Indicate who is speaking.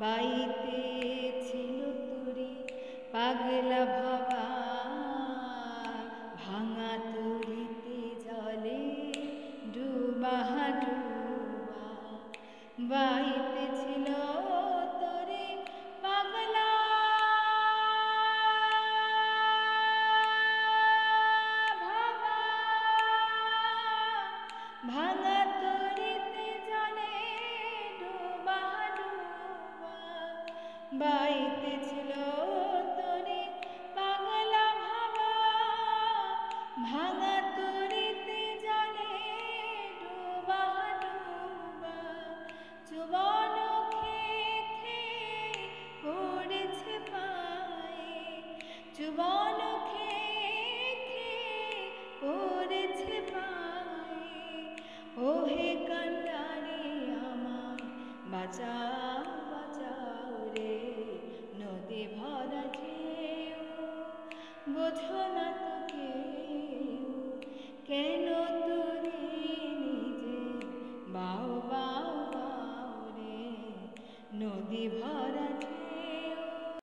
Speaker 1: বাইতে ছিল তুরি পাগলা ভাবা, ভাঙা তরিতে জলে ডুবা ডুবা। বাইতে ছিল তোরে পাগলা ভাবা, ভাঙা তরিতে জলে ডুবা ডুবা। বাইতে ছিল তোরে পাগলা ভাবা, ভাঙা তরিতে জলে ডুবা ডুবা। চুবন খেয়ে খেয়ে পড়েছে পায়ে, চুবন খেয়ে খেয়ে পড়েছে পায়ে। ওহে কান্ডারি আমায় বাঁচাও বাঁচাও রে, নদী ভরা ঢেউ বোঝো না তো কেউ। কেন তুরি নিজে বাও বাও বাও রে, নদী ভরা